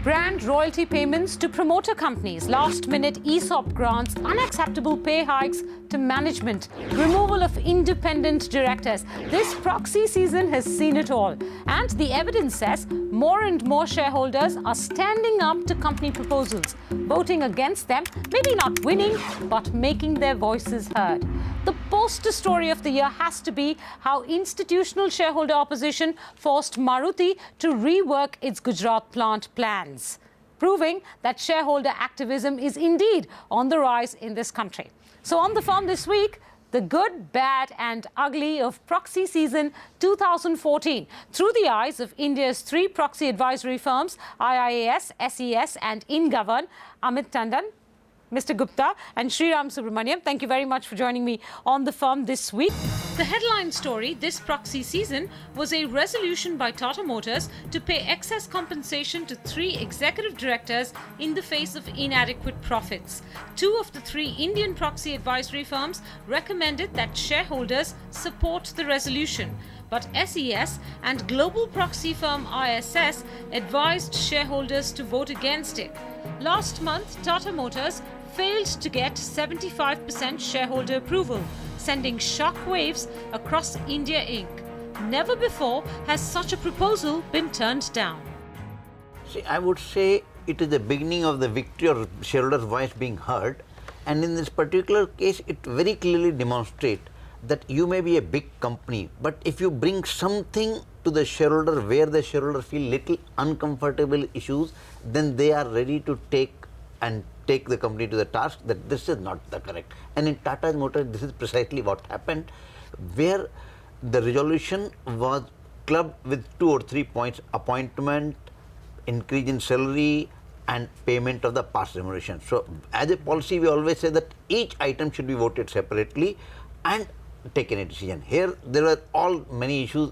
Brand royalty payments to promoter companies, last-minute ESOP grants, unacceptable pay hikes to management, removal of independent directors. This proxy season has seen it all. And the evidence says more and more shareholders are standing up to company proposals, voting against them, maybe not winning, but making their voices heard. The poster story of the year has to be how institutional shareholder opposition forced Maruti to rework its Gujarat plant plans, proving that shareholder activism is indeed on the rise in this country. So on The Firm this week, the good, bad and ugly of proxy season 2014 through the eyes of India's three proxy advisory firms, IIAS, SES and InGovern. Amit Tandon, Mr. Gupta and Sriram Subramaniam, thank you very much for joining me on The Firm this week. The headline story this proxy season was a resolution by Tata Motors to pay excess compensation to 3 executive directors in the face of inadequate profits. 2 of the 3 Indian proxy advisory firms recommended that shareholders support the resolution. But SES and global proxy firm ISS advised shareholders to vote against it. Last month, Tata Motors failed to get 75% shareholder approval, sending shockwaves across India Inc. Never before has such a proposal been turned down. See, I would say it is the beginning of the victory or shareholders' voice being heard, and in this particular case, it very clearly demonstrates that you may be a big company, but if you bring something to the shareholder where the shareholder feel little uncomfortable issues, then they are ready to take the company to the task that this is not the correct. And in Tata Motors, this is precisely what happened, where the resolution was clubbed with 2 or 3 points: appointment, increase in salary, and payment of the past remuneration. So, as a policy, we always say that each item should be voted separately and taken a decision. Here, there were many issues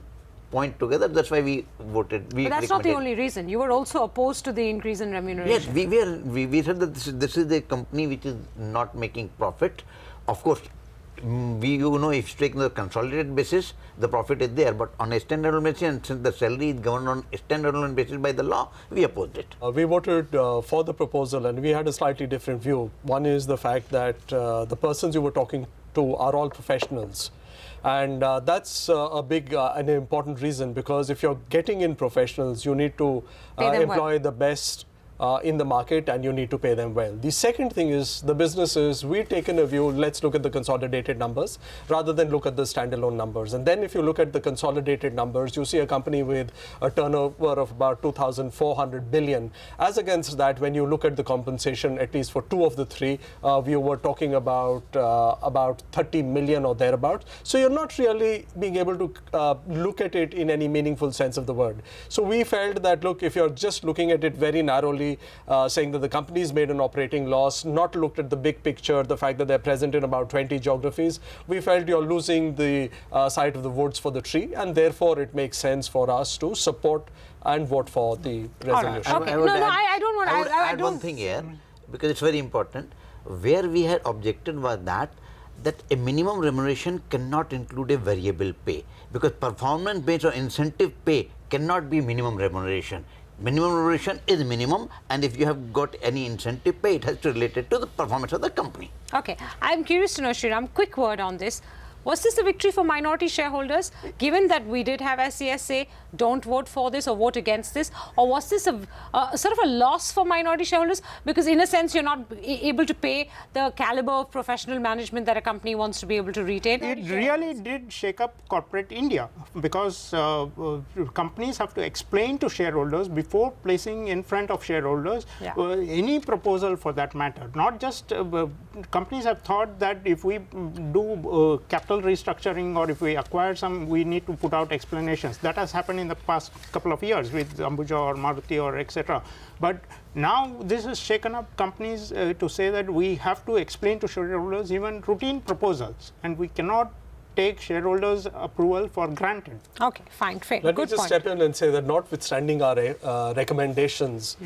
point together. That's why we voted. But that's not the only reason. You were also opposed to the increase in remuneration. Yes, we said that this is a company which is not making profit. Of course, if you take the consolidated basis, the profit is there. But on a standalone basis, and since the salary is governed on a standalone basis by the law, we opposed it. We voted for the proposal, and we had a slightly different view. One is the fact that the persons you were talking to are all professionals. And that's a big and important reason, because if you're getting in professionals, you need to employ the best in the market, and you need to pay them well. The second thing is the businesses, we've taken a view, let's look at the consolidated numbers rather than look at the standalone numbers. And then if you look at the consolidated numbers, you see a company with a turnover of about 2,400 billion. As against that, when you look at the compensation, at least for 2 of the 3, we were talking about 30 million or thereabouts. So you're not really being able to look at it in any meaningful sense of the word. So we felt that, look, if you're just looking at it very narrowly, saying that the company's made an operating loss, not looked at the big picture, the fact that they're present in about 20 geographies, we felt you're losing the sight of the woods for the tree, and therefore it makes sense for us to support and vote for the resolution. Okay. I don't want to add one thing here, because it's very important. Where we had objected was that a minimum remuneration cannot include a variable pay, because performance-based or incentive pay cannot be minimum remuneration. Minimum remuneration is minimum, and if you have got any incentive pay, it has to relate it to the performance of the company. Okay, I'm curious to know, Sriram, quick word on this. Was this a victory for minority shareholders, given that we did have SES say, don't vote for this or vote against this? Or was this a sort of a loss for minority shareholders? Because in a sense, you're not able to pay the caliber of professional management that a company wants to be able to retain. It really did shake up corporate India, because companies have to explain to shareholders before placing in front of shareholders any proposal for that matter. Not just companies have thought that if we do capital restructuring or if we acquire some, we need to put out explanations. That has happened in the past couple of years with Ambuja or Maruti or etc. But now this has shaken up companies to say that we have to explain to shareholders even routine proposals, and we cannot take shareholders' approval for granted. Okay, fine, fair. Let Good me just point. step in and say that notwithstanding our recommendations,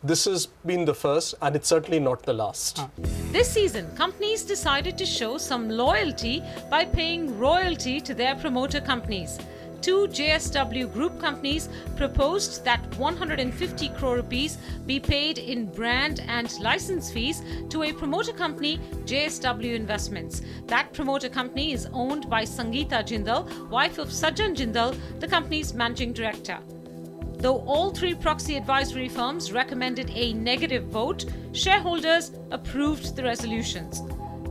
this has been the first and it's certainly not the last. This season, companies decided to show some loyalty by paying royalty to their promoter companies. Two JSW Group companies proposed that 150 crore rupees be paid in brand and license fees to a promoter company, JSW Investments. That promoter company is owned by Sangeeta Jindal, wife of Sajjan Jindal, the company's managing director. Though all three proxy advisory firms recommended a negative vote, shareholders approved the resolutions.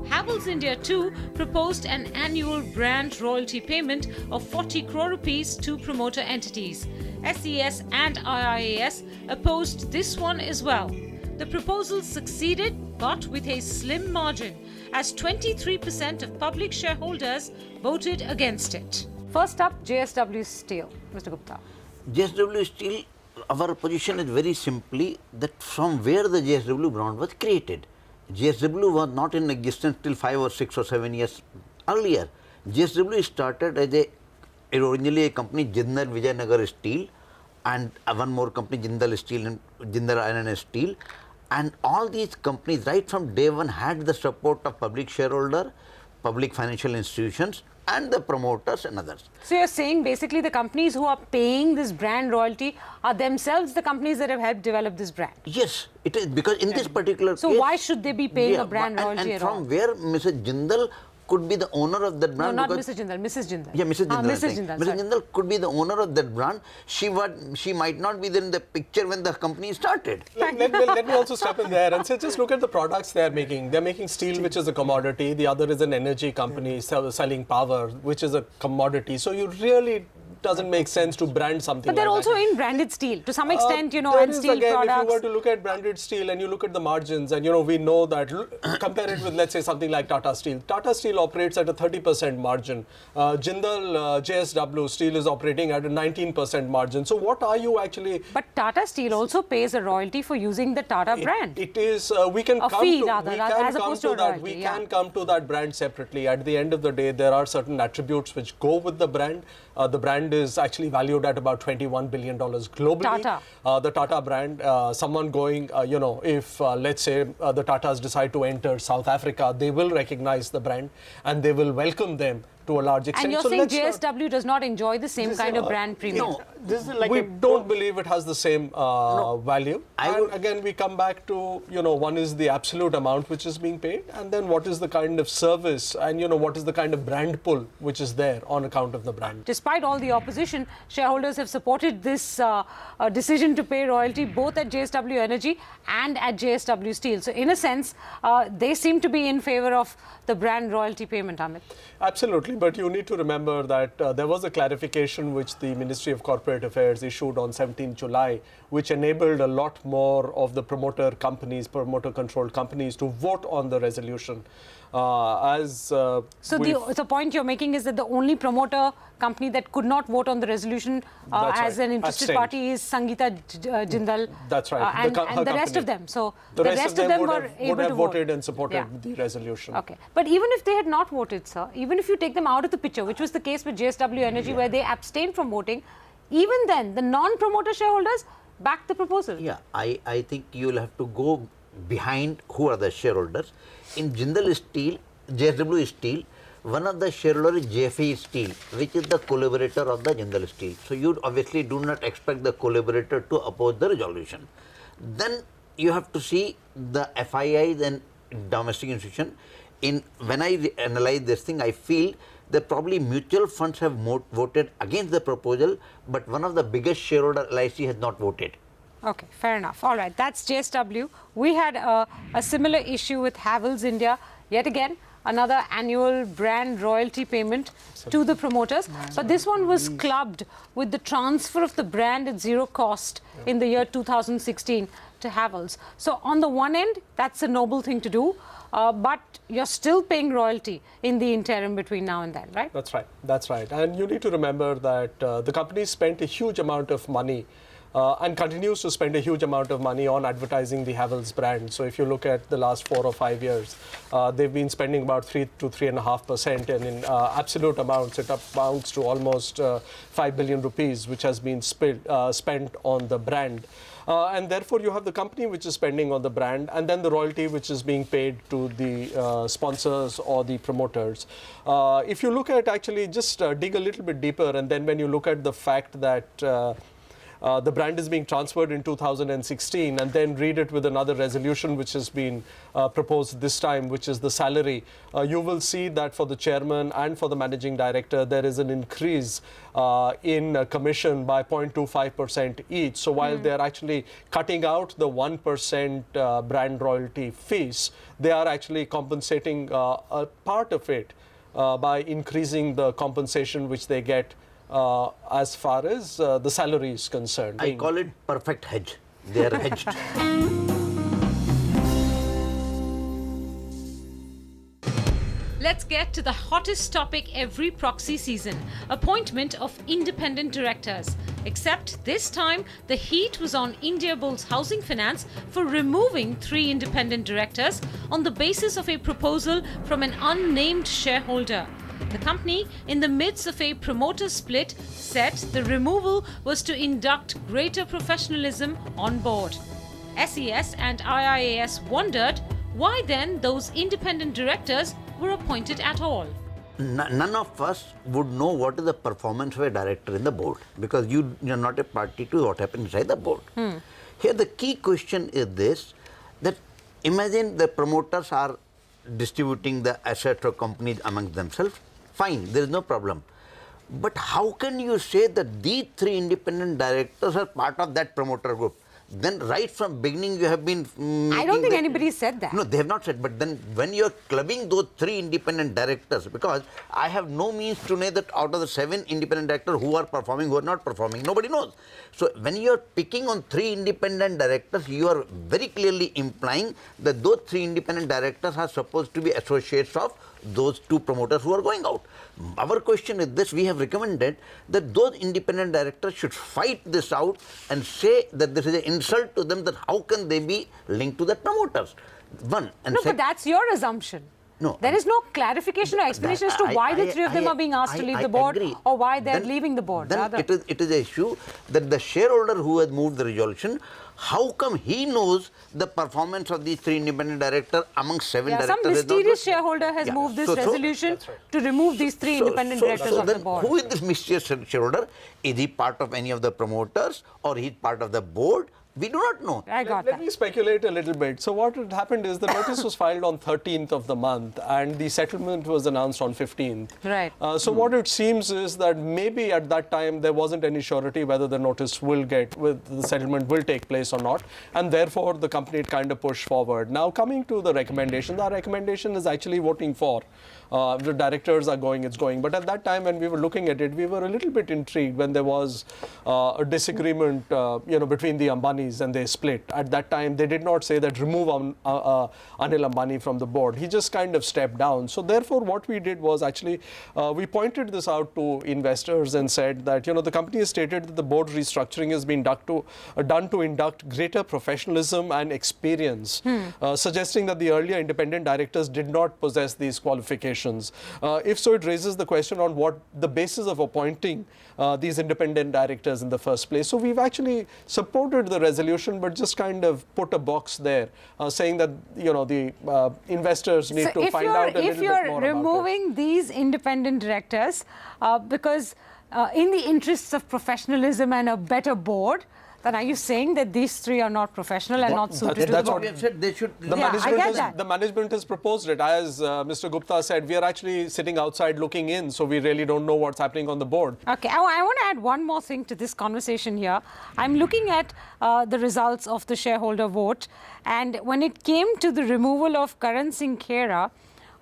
Havells India too proposed an annual brand royalty payment of 40 crore rupees to promoter entities. SES and IIAS opposed this one as well. The proposal succeeded, but with a slim margin, as 23% of public shareholders voted against it. First up, JSW Steel. Mr. Gupta. JSW Steel, our position is very simply that from where the JSW brand was created. JSW was not in existence till 5 or 6 or 7 years earlier. JSW started as originally a company, Jindal Vijayanagar Steel, and one more company, Jindal Steel and Jindal Iron and Steel. And all these companies right from day one had the support of public shareholder, public financial institutions, and the promoters and others. So you're saying basically the companies who are paying this brand royalty are themselves the companies that have helped develop this brand? Yes, it is, because in this particular So case, why should they be paying a brand royalty and at all? from where Mrs. Jindal could be the owner of that No, brand. not because Mrs. Jindal, Mrs. Jindal. Yeah, Mrs. Jindal. Mrs. Jindal. Mrs. Jindal could be the owner of that brand. She might not be there in the picture when the company started. Let me also step in there and say, just look at the products they're making. They're making steel, which is a commodity. The other is an energy company selling power, which is a commodity. So you really doesn't make sense to brand something But they're like also that. in branded steel to some extent, and There is, steel again, products. if you were to look at branded steel and you look at the margins, and we know that, compare it with, let's say, something like Tata Steel. Tata Steel operates at a 30% margin. Jindal JSW Steel is operating at a 19% margin. So what are you actually... But Tata Steel also pays a royalty for using the Tata brand. It is, we can A come fee to, rather, we as can come opposed to to a that. royalty, We yeah. can come to that brand separately. At the end of the day, there are certain attributes which go with the brand. The brand is actually valued at about $21 billion globally. Tata. The Tata brand, someone going, if let's say the Tatas decide to enter South Africa, they will recognize the brand and they will welcome them to a large extent. And you're So saying let's not- JSW does not enjoy the same kind of brand premium? No, This is like we a don't believe it has the same value. And again, we come back to, one is the absolute amount which is being paid, and then what is the kind of service and, what is the kind of brand pull which is there on account of the brand. Despite all the opposition, shareholders have supported this decision to pay royalty both at JSW Energy and at JSW Steel. So in a sense, they seem to be in favor of the brand royalty payment, Amit. Absolutely, but you need to remember that there was a clarification which the Ministry of Corporate Affairs issued on 17 July, which enabled a lot more of the promoter companies, promoter-controlled companies to vote on the resolution. So the point you're making is that the only promoter company that could not vote on the resolution as an interested Abstained. party is Sangeeta Jindal. That's right. And Her the rest company. of them. So The rest of them were would able have to voted vote. and supported Yeah. the resolution. Okay. But even if they had not voted, sir, even if you take them out of the picture, which was the case with JSW Energy, where they abstained from voting, even then, the non-promoter shareholders backed the proposal. Yeah, I think you will have to go behind who are the shareholders. In Jindal Steel, JSW Steel, one of the shareholders is JFE Steel, which is the collaborator of the Jindal Steel. So you obviously do not expect the collaborator to oppose the resolution. Then you have to see the FIIs and domestic institution. When I analyze this thing, I feel that probably mutual funds have voted against the proposal, but one of the biggest shareholder, LIC, has not voted. Okay, fair enough. All right, that's JSW. We had a similar issue with Havells India. Yet again, another annual brand royalty payment to the promoters. But this one was clubbed with the transfer of the brand at zero cost in the year 2016 to Havells. So on the one end, that's a noble thing to do. But you're still paying royalty in the interim between now and then, right? That's right. That's right. And you need to remember that the company spent a huge amount of money and continues to spend a huge amount of money on advertising the Havells brand. So if you look at the last 4 or 5 years, they've been spending about 3 to 3.5%, and in absolute amounts, it amounts to almost 5 billion rupees, which has been spent on the brand. And therefore, you have the company which is spending on the brand, and then the royalty which is being paid to the sponsors or the promoters. If you look at actually just dig a little bit deeper, and then when you look at the fact that the brand is being transferred in 2016, and then read it with another resolution which has been proposed this time, which is the salary, you will see that for the chairman and for the managing director, there is an increase in commission by 0.25% each. So while they're actually cutting out the 1% brand royalty fees, they are actually compensating a part of it by increasing the compensation which they get as far as the salary is concerned. I call it perfect hedge. They are hedged. Let's get to the hottest topic every proxy season, appointment of independent directors. Except this time, the heat was on Indiabulls Housing Finance for removing 3 independent directors on the basis of a proposal from an unnamed shareholder. The company, in the midst of a promoter split, said the removal was to induct greater professionalism on board. SES and IIAS wondered why then those independent directors were appointed at all. None of us would know what is the performance of a director in the board, because you're not a party to what happens inside the board. Here the key question is this, that imagine the promoters are distributing the assets of companies among themselves. Fine, there is no problem. But how can you say that these 3 independent directors are part of that promoter group? Then right from beginning you have been I don't think anybody said that. No, they have not said. But then when you are clubbing those 3 independent directors, because I have no means to know that out of the 7 independent directors who are performing, who are not performing, nobody knows. So when you are picking on 3 independent directors, you are very clearly implying that those 3 independent directors are supposed to be associates of those 2 promoters who are going out. Our question is this: we have recommended that those independent directors should fight this out and say that this is an insult to them, that how can they be linked to the promoters? One. And But that's your assumption. No. There is no clarification or explanation as to why the 3 of them are being asked to leave the board, agree. or why they're Then- leaving the board. Then rather. it is an issue that the shareholder who has moved the resolution, how come he knows the performance of these 3 independent directors amongst 7 some directors? mysterious shareholder has Yeah. moved this So- resolution to remove these 3 independent directors of the then board. who is this mysterious shareholder? Is he part of any of the promoters, or he is part of the board? We do not know. I got Let that. me speculate a little bit. So what had happened is the notice was filed on 13th of the month, and the settlement was announced on 15th. Right. So what it seems is that maybe at that time there wasn't any surety whether the notice the settlement will take place or not, and therefore the company kind of pushed forward. Now coming to the recommendation, our recommendation is actually voting for. The directors are going, it's going. But at that time when we were looking at it, we were a little bit intrigued when there was a disagreement between the Ambanis and they split. At that time, they did not say that remove Anil Ambani from the board. He just kind of stepped down. So therefore, what we did was actually, we pointed this out to investors and said that, the company has stated that the board restructuring has been done to induct greater professionalism and experience, suggesting that the earlier independent directors did not possess these qualifications. If so, it raises the question on what the basis of appointing these independent directors in the first place. So we've actually supported the resolution, but just kind of put a box there saying that the investors need to find out a little bit more If you're removing these independent directors because in the interests of professionalism and a better board, then are you saying that these 3 are not professional and not suited to the that's board? what We have said they should. The management has proposed it. As Mr. Gupta said, we are actually sitting outside looking in, so we really don't know what's happening on the board. Okay, I want to add one more thing to this conversation here. I'm looking at the results of the shareholder vote, and when it came to the removal of Karan Singh Khera,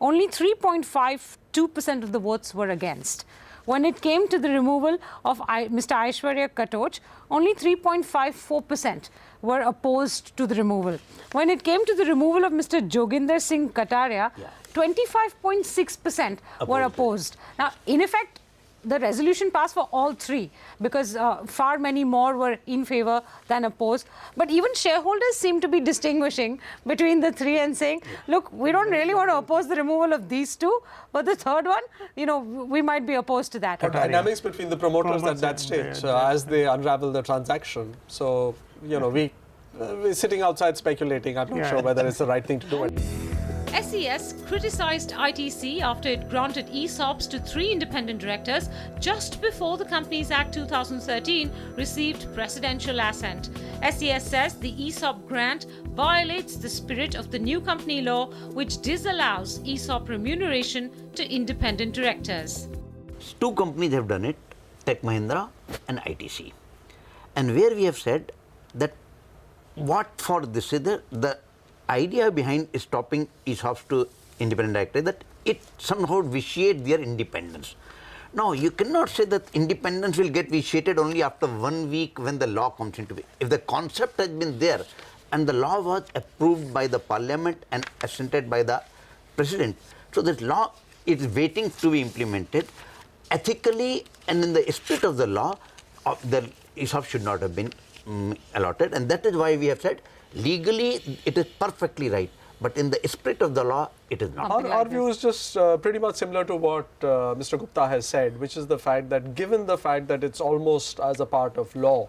only 3.52% of the votes were against. When it came to the removal of Mr. Aishwarya Katoch, only 3.54% were opposed to the removal. When it came to the removal of Mr. Joginder Singh Kataria, 25.6% were opposed. Now, in effect, the resolution passed for all three because far many more were in favor than opposed. But even shareholders seem to be distinguishing between the three and saying, look, we don't really want to oppose the removal of these two, but the third one, we might be opposed to that. Dynamics between the promoters at that stage as they unravel the transaction. So, we're sitting outside speculating. I'm not sure whether it's the right thing to do. SES criticized ITC after it granted ESOPs to 3 independent directors just before the Companies Act 2013 received presidential assent. SES says the ESOP grant violates the spirit of the new company law, which disallows ESOP remuneration to independent directors. 2 companies have done it, Tech Mahindra and ITC. And where we have said that what for this is the idea behind stopping ESOPs to independent directors, that it somehow vitiates their independence. Now, you cannot say that independence will get vitiated only after 1 week when the law comes into being. If the concept has been there and the law was approved by the parliament and assented by the president, so this law is waiting to be implemented. Ethically and in the spirit of the law, the ESOP should not have been allotted, and that is why we have said legally it is perfectly right, but in the spirit of the law it is not. Our view is just pretty much similar to what Mr. Gupta has said, which is the fact that given the fact that it's almost as a part of law,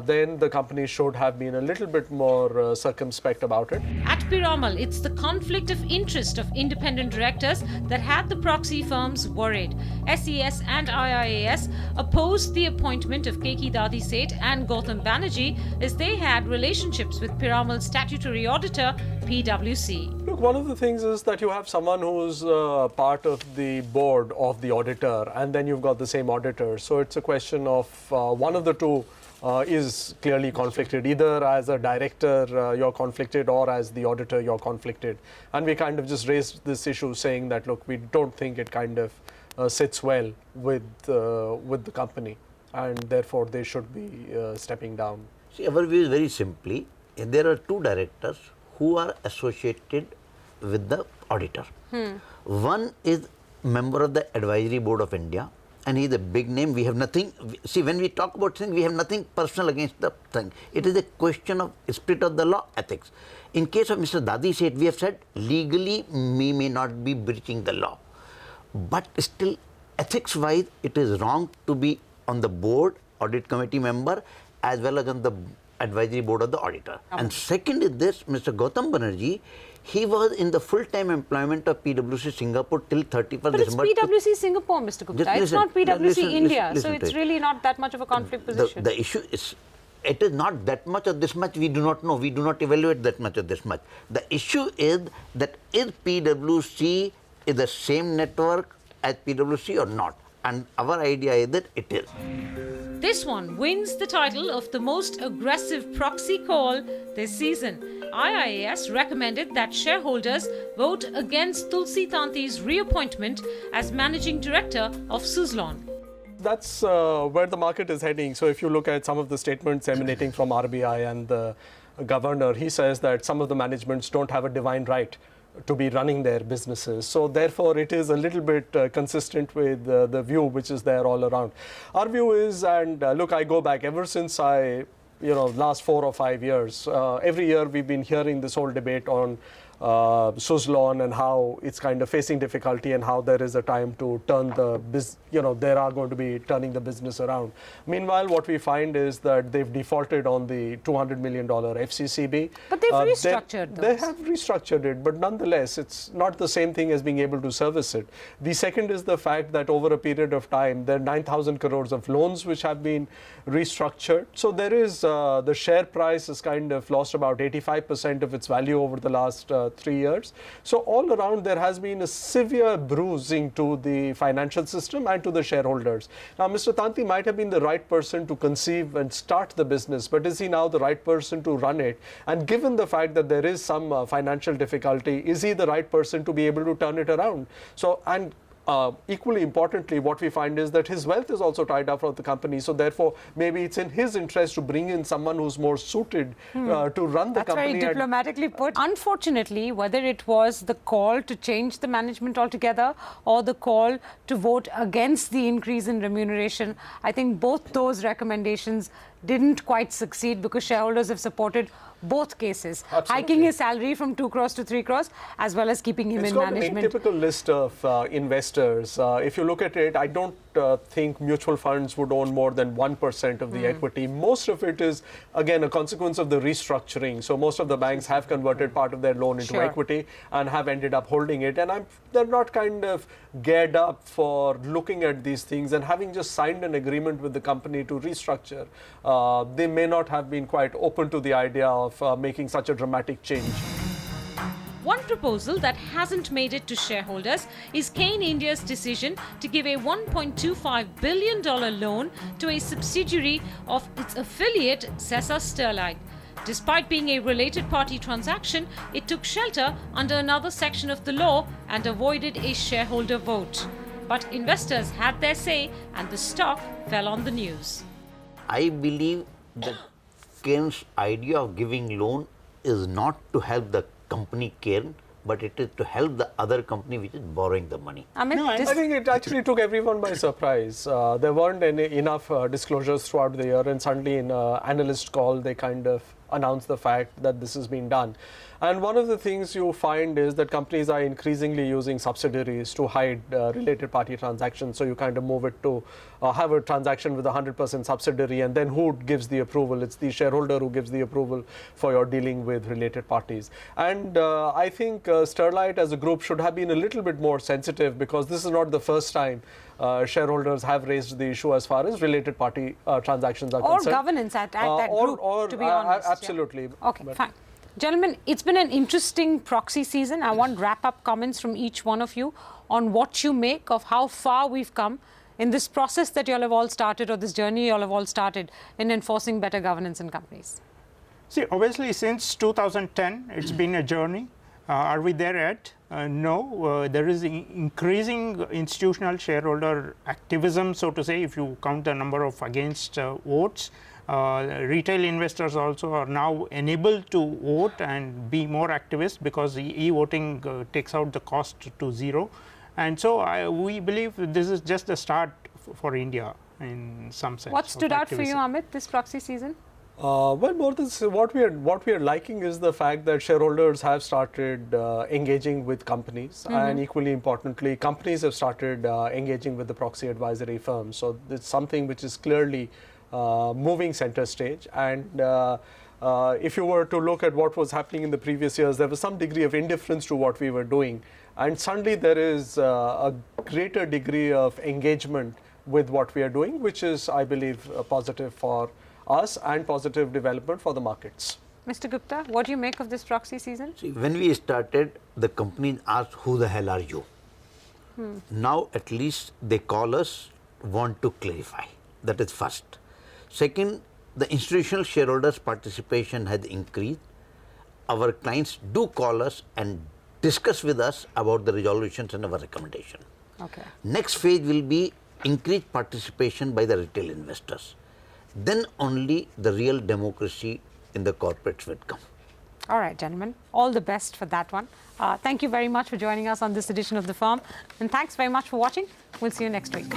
then the company should have been a little bit more circumspect about it. At Piramal, it's the conflict of interest of independent directors that had the proxy firms worried. SES and IIAS opposed the appointment of Keki Dadi Seth and Gautam Banerjee as they had relationships with Piramal's statutory auditor, PwC. Look, one of the things is that you have someone who's part of the board of the auditor, and then you've got the same auditor. So it's a question of one of the two is clearly conflicted. Either as a director you're conflicted, or as the auditor you're conflicted. And we kind of just raised this issue saying that, look, we don't think it kind of sits well with the company, and therefore they should be stepping down. See, our view is very simply, there are 2 directors who are associated with the auditor. One is member of the Advisory Board of India, and he is a big name. We have nothing, see, when we talk about things, we have nothing personal against the thing. It is a question of spirit of the law, ethics. In case of Mr. Dadi Seth, we have said legally we may not be breaching the law, but still ethics wise it is wrong to be on the board, audit committee member, as well as on the advisory board of the auditor. And second is this, Mr. Gautam Banerjee, he was in the full-time employment of PwC Singapore till 31st but December. But it's PwC Singapore, Mr. Gupta. It's not PwC India, so it's really not that much of a conflict position. The issue is, it is not that much or this much, we do not know. We do not evaluate that much or this much. The issue is that is PwC is the same network as PwC or not? And our idea is that it is. This one wins the title of the most aggressive proxy call this season. IIAS recommended that shareholders vote against Tulsi Tanti's reappointment as managing director of Suzlon. That's where the market is heading. So if you look at some of the statements emanating from RBI and the governor, he says that some of the managements don't have a divine right to be running their businesses. So therefore, it is a little bit consistent with the view which is there all around. Our view is, and look, I go back ever since last 4 or 5 years, every year we've been hearing this whole debate on Suzlon and how it's kind of facing difficulty and how there is a time to turn the there are going to be turning the business around. Meanwhile, what we find is that they've defaulted on the $200 million FCCB. But they've restructured those. They have restructured it, but nonetheless, it's not the same thing as being able to service it. The second is the fact that over a period of time, there are 9,000 crores of loans which have been restructured. So there is, the share price has kind of lost about 85% of its value over the last 3 years. So all around there has been a severe bruising to the financial system and to the shareholders. Now, Mr. Tanti might have been the right person to conceive and start the business, but is he now the right person to run it? And given the fact that there is some financial difficulty, is he the right person to be able to turn it around? So, and equally importantly, what we find is that his wealth is also tied up with the company. So therefore, maybe it's in his interest to bring in someone who's more suited to run the That's company. very diplomatically put. Unfortunately, whether it was the call to change the management altogether or the call to vote against the increase in remuneration, I think both those recommendations didn't quite succeed because shareholders have supported both cases. Absolutely. Hiking his salary from 2 crores to 3 crores as well as keeping him in management. It's got an atypical list of investors. If you look at it, I don't think mutual funds would own more than 1% of the equity. Most of it is, again, a consequence of the restructuring. So most of the banks have converted part of their loan into equity and have ended up holding it. And they're not kind of geared up for looking at these things and having just signed an agreement with the company to restructure. They may not have been quite open to the idea of making such a dramatic change. One proposal that hasn't made it to shareholders is Cain India's decision to give a $1.25 billion loan to a subsidiary of its affiliate, Sesa Sterlite. Despite being a related party transaction, it took shelter under another section of the law and avoided a shareholder vote. But investors had their say and the stock fell on the news. I believe that Cain's idea of giving loan is not to help the company Cain, but it is to help the other company which is borrowing the money. I think it actually took everyone by surprise. There weren't enough disclosures throughout the year, and suddenly in an analyst call, they kind of announced the fact that this has been done. And one of the things you find is that companies are increasingly using subsidiaries to hide related party transactions. So you kind of move it to have a transaction with a 100% subsidiary, and then who gives the approval? It's the shareholder who gives the approval for your dealing with related parties. And I think Sterlite as a group should have been a little bit more sensitive, because this is not the first time shareholders have raised the issue as far as related party transactions are concerned. Or governance at that group, to be honest. Absolutely. Yeah. Okay, fine. Gentlemen, it's been an interesting proxy season. I want wrap-up comments from each one of you on what you make of how far we've come in this process that you all have all started, or this journey you all have all started in enforcing better governance in companies. See, obviously, since 2010, it's been a journey. Are we there yet? No. There is increasing institutional shareholder activism, so to say, if you count the number of against votes. Retail investors also are now enabled to vote and be more activist, because e-voting takes out the cost to zero. And so we believe this is just the start for India in some sense. What stood out for you, Amit, this proxy season? Well, more than what we are liking is the fact that shareholders have started engaging with companies, and equally importantly, companies have started engaging with the proxy advisory firms. So it's something which is clearly moving center stage. And if you were to look at what was happening in the previous years, there was some degree of indifference to what we were doing, and suddenly there is a greater degree of engagement with what we are doing, which is, I believe, positive for us and positive development for the markets. Mr. Gupta, what do you make of this proxy season? See, when we started, the companies asked, who the hell are you? Now at least they call us, want to clarify. That is first. Second, the institutional shareholders' participation has increased. Our clients do call us and discuss with us about the resolutions and our recommendation. Okay. Next phase will be increased participation by the retail investors. Then only the real democracy in the corporates will come. All right, gentlemen, all the best for that one. Thank you very much for joining us on this edition of The Firm, and thanks very much for watching. We'll see you next week.